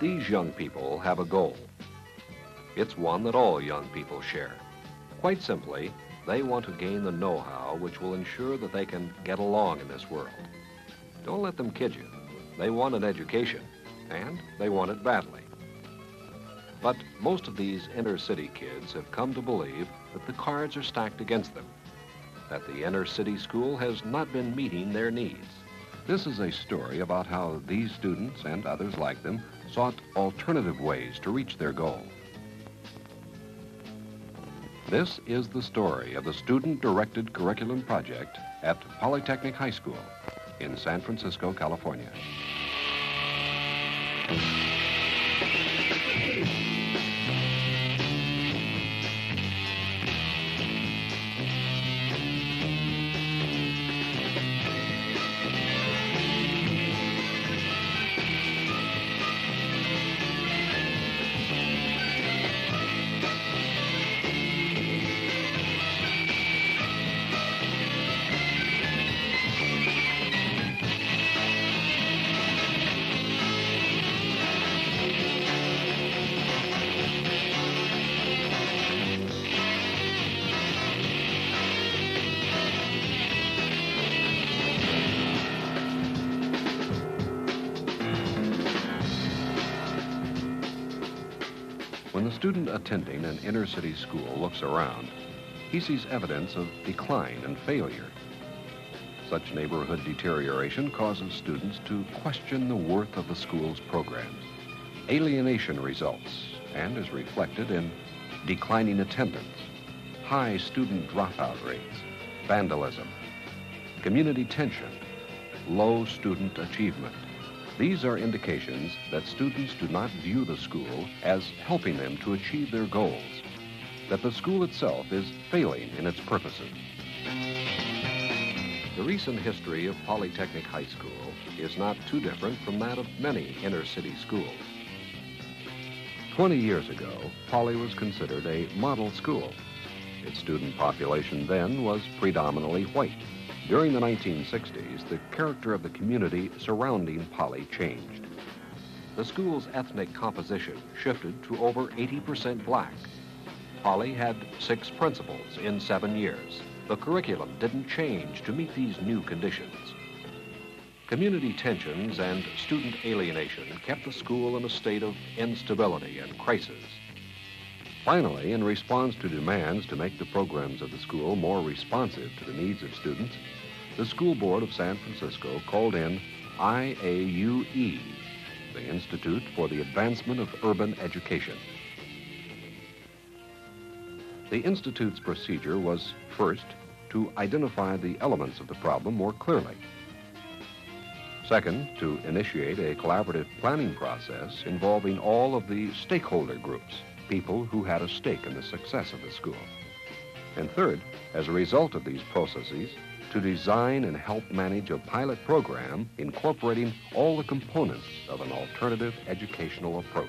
these young people have a goal. It's one that all young people share. Quite simply, they want to gain the know-how which will ensure that they can get along in this world. Don't let them kid you. They want an education, and they want it badly. But most of these inner-city kids have come to believe that the cards are stacked against them, that the inner-city school has not been meeting their needs. This is a story about how these students and others like them sought alternative ways to reach their goal. This is the story of the student-directed curriculum project at Polytechnic High School in San Francisco, California. When the student attending an inner-city school looks around, he sees evidence of decline and failure. Such neighborhood deterioration causes students to question the worth of the school's programs. Alienation results and is reflected in declining attendance, high student dropout rates, vandalism, community tension, low student achievement. These are indications that students do not view the school as helping them to achieve their goals, that the school itself is failing in its purposes. The recent history of Polytechnic High School is not too different from that of many inner-city schools. 20 years ago, Poly was considered a model school. Its student population then was predominantly white. During the 1960s, the character of the community surrounding Poly changed. The school's ethnic composition shifted to over 80% black. Poly had 6 principals in 7 years. The curriculum didn't change to meet these new conditions. Community tensions and student alienation kept the school in a state of instability and crisis. Finally, in response to demands to make the programs of the school more responsive to the needs of students, the School Board of San Francisco called in IAUE, the Institute for the Advancement of Urban Education. The Institute's procedure was, first, to identify the elements of the problem more clearly. Second, to initiate a collaborative planning process involving all of the stakeholder groups, people who had a stake in the success of the school. And third, as a result of these processes, to design and help manage a pilot program incorporating all the components of an alternative educational approach.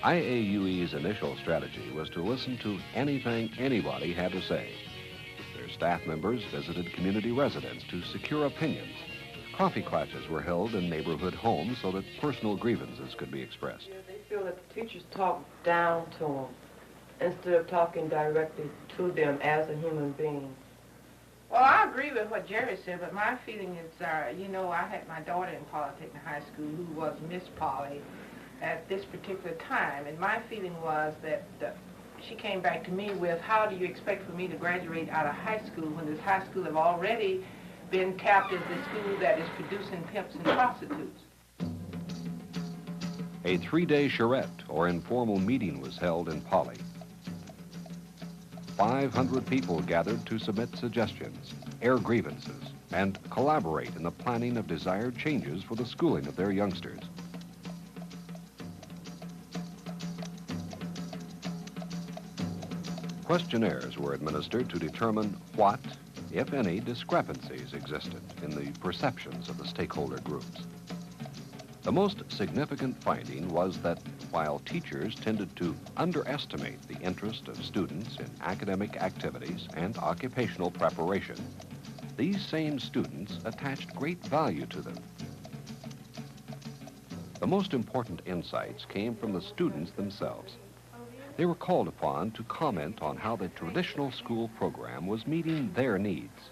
IAUE's initial strategy was to listen to anything anybody had to say. Their staff members visited community residents to secure opinions. Coffee classes were held in neighborhood homes so that personal grievances could be expressed. They feel that the teachers talk down to them instead of talking directly to them as a human being. Well, I agree with what Jerry said, but my feeling is, you know, I had my daughter in Polytechnic High School who was Miss Polly at this particular time, and my feeling was that she came back to me with, how do you expect for me to graduate out of high school when this high school have already been tapped as the school that is producing pimps and prostitutes? A 3-day charrette or informal meeting was held in Poly. 500 people gathered to submit suggestions, air grievances, and collaborate in the planning of desired changes for the schooling of their youngsters. Questionnaires were administered to determine what, if any, discrepancies existed in the perceptions of the stakeholder groups. The most significant finding was that while teachers tended to underestimate the interest of students in academic activities and occupational preparation, these same students attached great value to them. The most important insights came from the students themselves. They were called upon to comment on how the traditional school program was meeting their needs.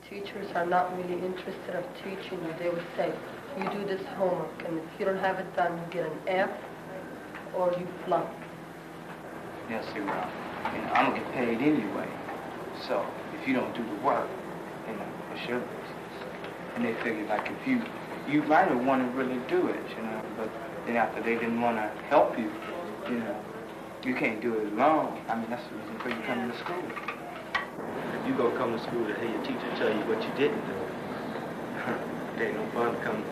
Teachers are not really interested of teaching you. They would say, you do this homework, and if you don't have it done, you get an F or you flunk. Yeah, see, well, I'm gonna get paid anyway. So if you don't do the work, it's your business. And they figured, like, if you might have wanted to really do it, but then after they didn't want to help you, you can't do it alone. I mean, that's the reason for you coming to school. If you go come to school to hear your teacher tell you what you didn't do, it ain't no fun to come.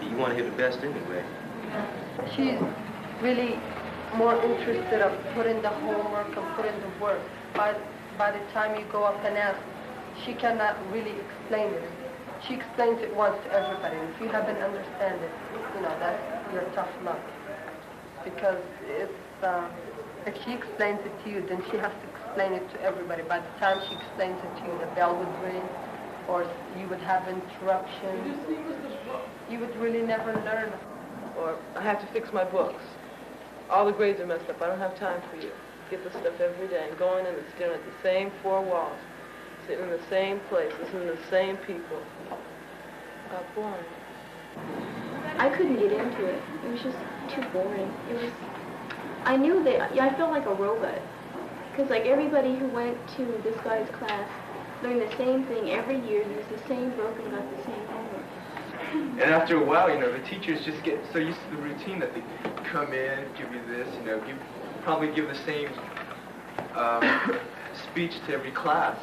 You want to hear the best anyway. She's really more interested of putting the homework and putting the work. By the time you go up and ask, she cannot really explain it. She explains it once to everybody. If you haven't understand it, that's your tough luck. Because it's, if she explains it to you, then she has to explain it to everybody. By the time she explains it to you, the bell would ring, or you would have interruptions. You would really never learn. Or I have to fix my books. All the grades are messed up. I don't have time for you. Get the stuff every day and going in and staring at the same four walls, sitting in the same place, listening to the same people. It got boring. I couldn't get into it. It was just too boring. I knew that, I felt like a robot. Because like everybody who went to this guy's class learned the same thing every year, used the same book and got the same homework. And after a while, the teachers just get so used to the routine that they come in, give you this, probably give the same speech to every class,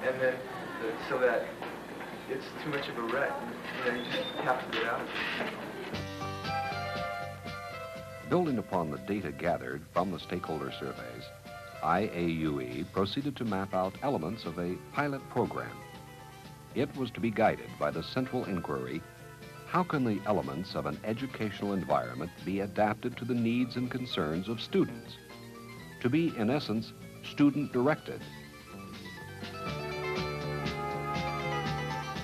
and then so that it's too much of a wreck. You just have to get out of it. Building upon the data gathered from the stakeholder surveys, IAUE proceeded to map out elements of a pilot program. It was to be guided by the central inquiry, how can the elements of an educational environment be adapted to the needs and concerns of students? To be, in essence, student-directed.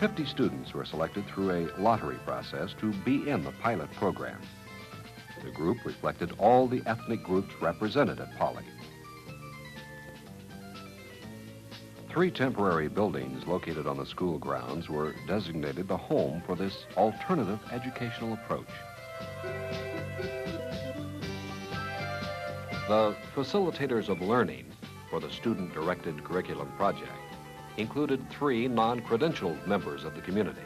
50 students were selected through a lottery process to be in the pilot program. The group reflected all the ethnic groups represented at Poly. 3 temporary buildings located on the school grounds were designated the home for this alternative educational approach. The facilitators of learning for the student-directed curriculum project included 3 non-credentialed members of the community.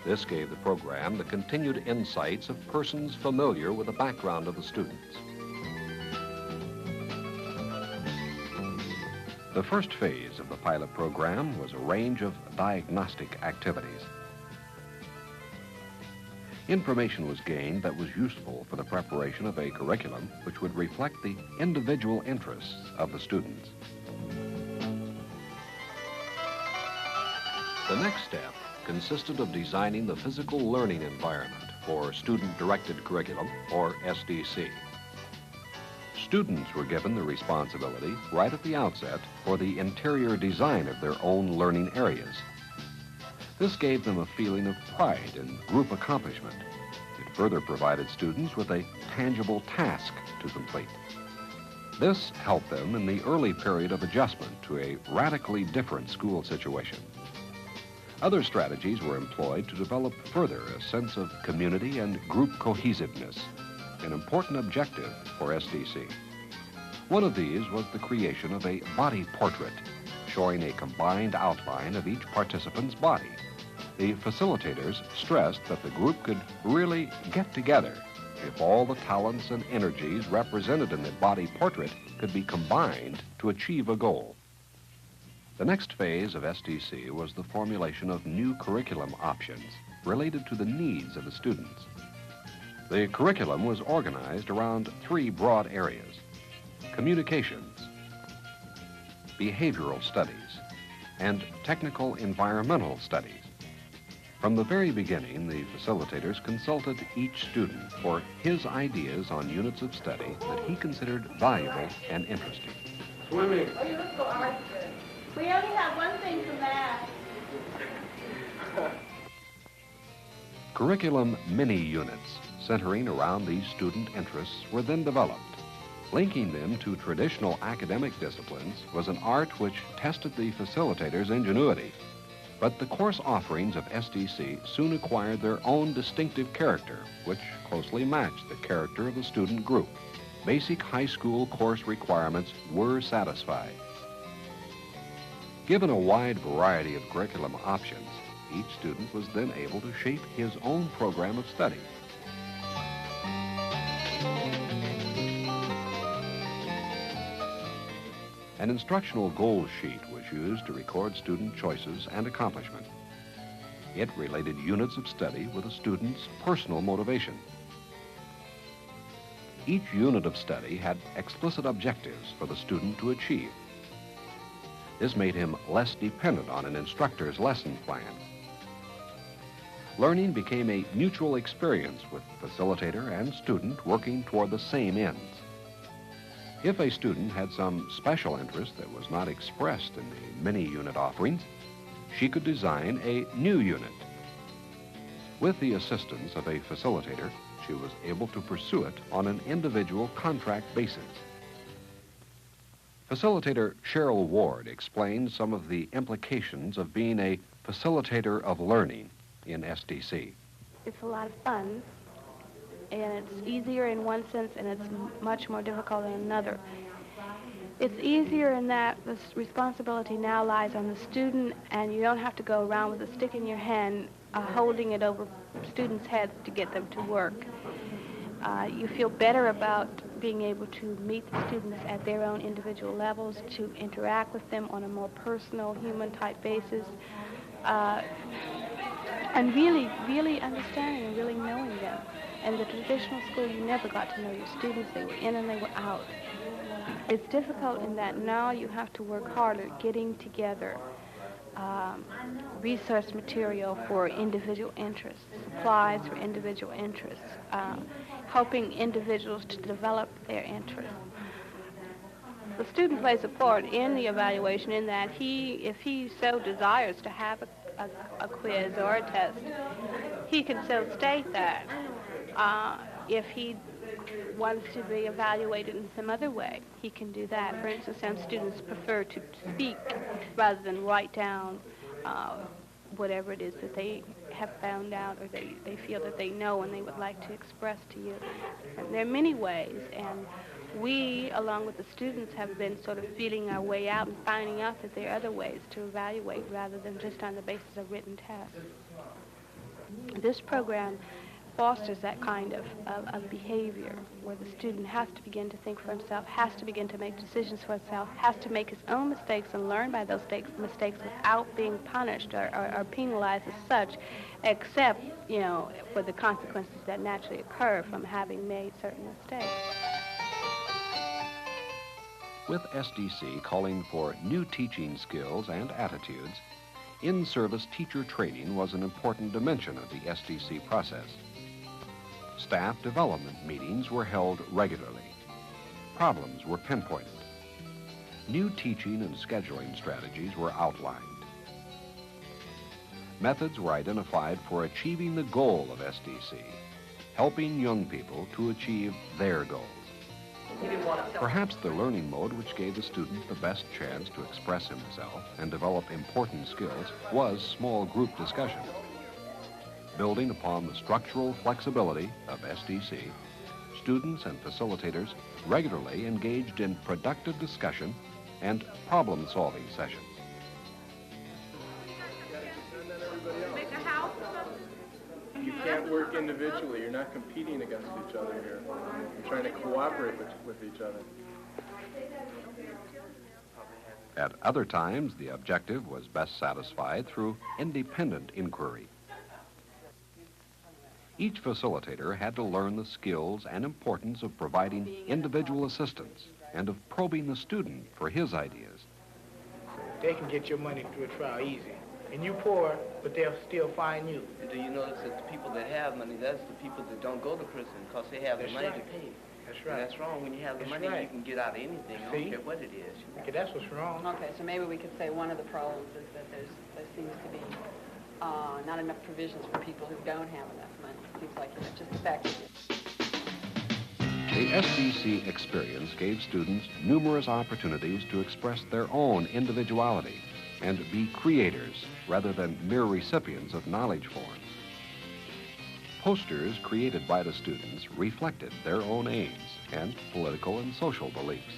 This gave the program the continued insights of persons familiar with the background of the students. The first phase of the pilot program was a range of diagnostic activities. Information was gained that was useful for the preparation of a curriculum which would reflect the individual interests of the students. The next step consisted of designing the physical learning environment for student-directed curriculum, or SDC. Students were given the responsibility right at the outset for the interior design of their own learning areas. This gave them a feeling of pride and group accomplishment. It further provided students with a tangible task to complete. This helped them in the early period of adjustment to a radically different school situation. Other strategies were employed to develop further a sense of community and group cohesiveness, an important objective for SDC. One of these was the creation of a body portrait, showing a combined outline of each participant's body. The facilitators stressed that the group could really get together if all the talents and energies represented in the body portrait could be combined to achieve a goal. The next phase of SDC was the formulation of new curriculum options related to the needs of the students. The curriculum was organized around 3 broad areas: communications, behavioral studies, and technical environmental studies. From the very beginning, the facilitators consulted each student for his ideas on units of study that he considered valuable and interesting. Swimming. We only have one thing for math. Curriculum mini-units centering around these student interests were then developed. Linking them to traditional academic disciplines was an art which tested the facilitator's ingenuity. But the course offerings of SDC soon acquired their own distinctive character, which closely matched the character of the student group. Basic high school course requirements were satisfied. Given a wide variety of curriculum options, each student was then able to shape his own program of study. An instructional goal sheet was used to record student choices and accomplishment. It related units of study with a student's personal motivation. Each unit of study had explicit objectives for the student to achieve. This made him less dependent on an instructor's lesson plan. Learning became a mutual experience with facilitator and student working toward the same ends. If a student had some special interest that was not expressed in the mini-unit offerings, she could design a new unit. With the assistance of a facilitator, she was able to pursue it on an individual contract basis. Facilitator Cheryl Ward explained some of the implications of being a facilitator of learning in SDC. It's a lot of fun, and it's easier in one sense, and it's much more difficult in another. It's easier in that the responsibility now lies on the student, and you don't have to go around with a stick in your hand holding it over students' heads to get them to work. You feel better about being able to meet the students at their own individual levels, to interact with them on a more personal, human-type basis, and really understanding and really knowing them. In the traditional school, you never got to know your students. They were in and they were out. It's difficult in that now you have to work harder getting together resource material for individual interests, supplies for individual interests, helping individuals to develop their interests. The student plays a part in the evaluation in that if he so desires to have a quiz or a test, he can so state that. If he wants to be evaluated in some other way, he can do that. For instance, some students prefer to speak rather than write down whatever it is that they have found out or they feel that they know and they would like to express to you. And there are many ways, and we, along with the students, have been sort of feeling our way out and finding out that there are other ways to evaluate rather than just on the basis of written tests. This program fosters that kind of behavior where the student has to begin to think for himself, has to begin to make decisions for himself, has to make his own mistakes and learn by those mistakes without being punished or penalized as such, except, for the consequences that naturally occur from having made certain mistakes. With SDC calling for new teaching skills and attitudes, in-service teacher training was an important dimension of the SDC process. Staff development meetings were held regularly. Problems were pinpointed. New teaching and scheduling strategies were outlined. Methods were identified for achieving the goal of SDC, helping young people to achieve their goals. Perhaps the learning mode which gave the student the best chance to express himself and develop important skills was small group discussion. Building upon the structural flexibility of SDC, students and facilitators regularly engaged in productive discussion and problem-solving sessions. You can't work individually. You're not competing against each other here. You're trying to cooperate with each other. At other times, the objective was best satisfied through independent inquiry. Each facilitator had to learn the skills and importance of providing individual assistance and of probing the student for his ideas. They can get your money through a trial easy. And you poor, but they'll still find you. Do you notice that the people that have money, that's the people that don't go to prison because they have the money to pay. That's right. And that's wrong. When you have the money, you can get out of anything. I don't care what it is. Okay, that's what's wrong. Okay, so maybe we could say one of the problems is that there seems to be not enough provisions for people who don't have enough money. Seems like it's just the fact that The SDC experience gave students numerous opportunities to express their own individuality and be creators rather than mere recipients of knowledge forms. Posters created by the students reflected their own aims and political and social beliefs.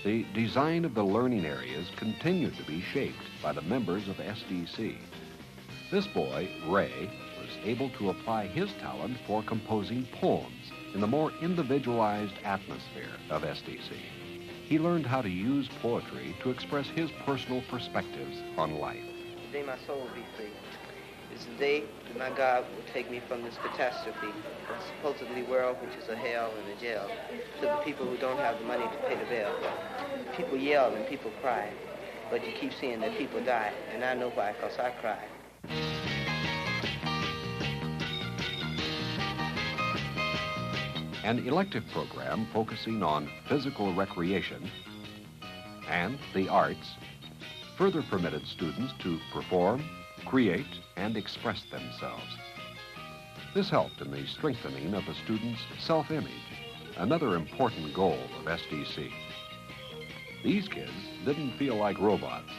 The design of the learning areas continued to be shaped by the members of SDC. This boy, Ray, was able to apply his talent for composing poems in the more individualized atmosphere of SDC. He learned how to use poetry to express his personal perspectives on life. The day my soul will be free is the day that my God will take me from this catastrophe of supposedly world, which is a hell and a jail, to the people who don't have the money to pay the bill. People yell and people cry, but you keep seeing that people die, and I know why, because I cry. An elective program focusing on physical recreation and the arts further permitted students to perform, create, and express themselves. This helped in the strengthening of the students' self-image, another important goal of SDC. These kids didn't feel like robots.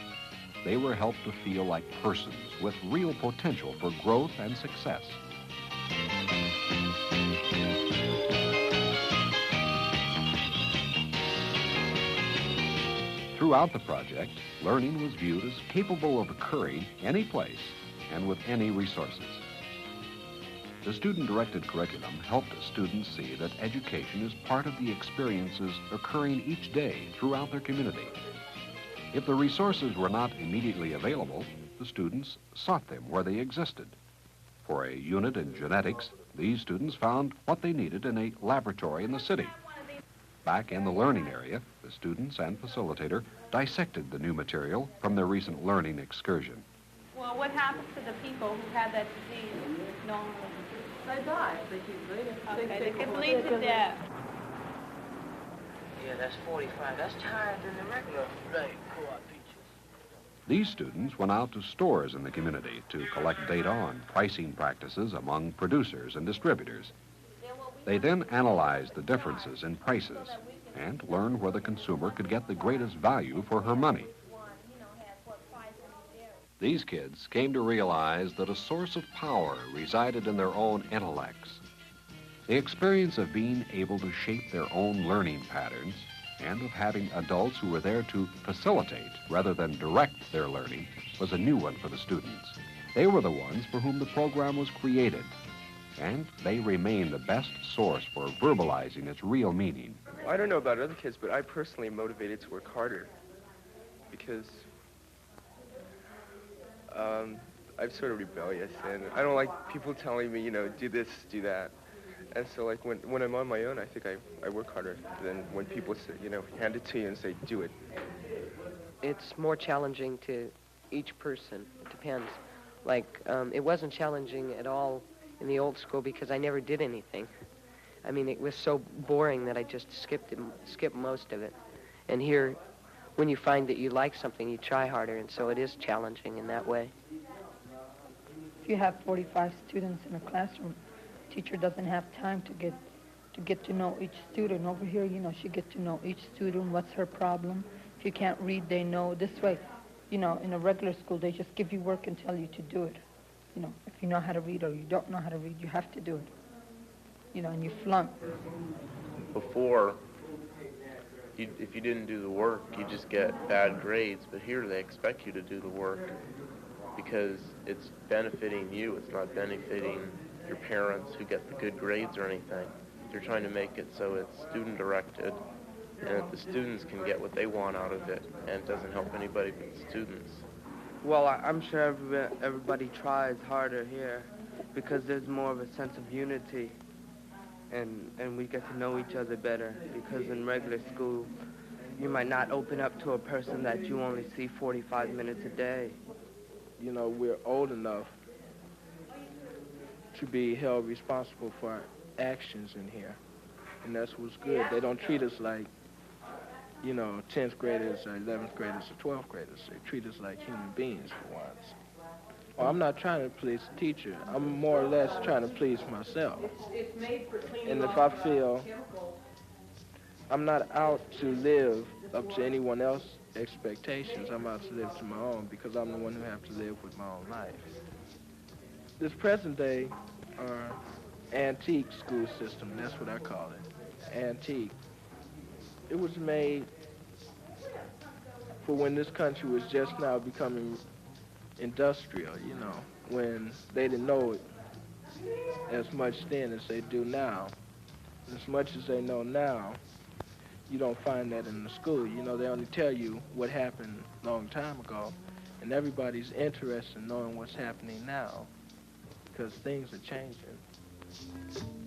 They were helped to feel like persons with real potential for growth and success. Throughout the project, learning was viewed as capable of occurring any place and with any resources. The student-directed curriculum helped students see that education is part of the experiences occurring each day throughout their community. If the resources were not immediately available, the students sought them where they existed. For a unit in genetics, these students found what they needed in a laboratory in the city. Back in the learning area, the students and facilitator dissected the new material from their recent learning excursion. Well, what happens to the people who have that disease normally? They die. They keep bleeding. Okay, they can bleed to death. Yeah, that's 45. That's higher than the regular co-op features. These students went out to stores in the community to collect data on pricing practices among producers and distributors. They then analyzed the differences in prices and learned where the consumer could get the greatest value for her money. These kids came to realize that a source of power resided in their own intellects. The experience of being able to shape their own learning patterns and of having adults who were there to facilitate rather than direct their learning was a new one for the students. They were the ones for whom the program was created, and they remain the best source for verbalizing its real meaning. I don't know about other kids, but I personally am motivated to work harder because I'm sort of rebellious, and I don't like people telling me, do this, do that. And so, like, when I'm on my own, I think I work harder than when people say, hand it to you and say, do it. It's more challenging to each person. It depends. Like, it wasn't challenging at all in the old school because I never did anything. I mean, it was so boring that I just skipped most of it. And here, when you find that you like something, you try harder, and so it is challenging in that way. If you have 45 students in a classroom, teacher doesn't have time to get to know each student. Over here, she gets to know each student, what's her problem. If you can't read, they know. This way, in a regular school, they just give you work and tell you to do it. If you know how to read or you don't know how to read, you have to do it. And you flunk. Before, if you didn't do the work, you just get bad grades. But here they expect you to do the work because it's benefiting you. It's not benefiting your parents who get the good grades or anything. You're trying to make it so it's student-directed and that the students can get what they want out of it, and it doesn't help anybody but the students. Well, I'm sure everybody tries harder here because there's more of a sense of unity, and we get to know each other better, because in regular school, you might not open up to a person that you only see 45 minutes a day. We're old enough to be held responsible for our actions in here, and that's what's good. They don't treat us like, you know, 10th graders or 11th graders or 12th graders. They treat us like human beings for once. Well, I'm not trying to please the teacher. I'm more or less trying to please myself. And if I feel I'm not out to live up to anyone else's expectations, I'm out to live to my own because I'm the one who have to live with my own life. This present day antique school system, that's what I call it, antique. It was made for when this country was just now becoming industrial, you know, when they didn't know it as much then as they do now. As much as they know now, you don't find that in the school. You know, they only tell you what happened a long time ago, and everybody's interested in knowing what's happening now because things are changing.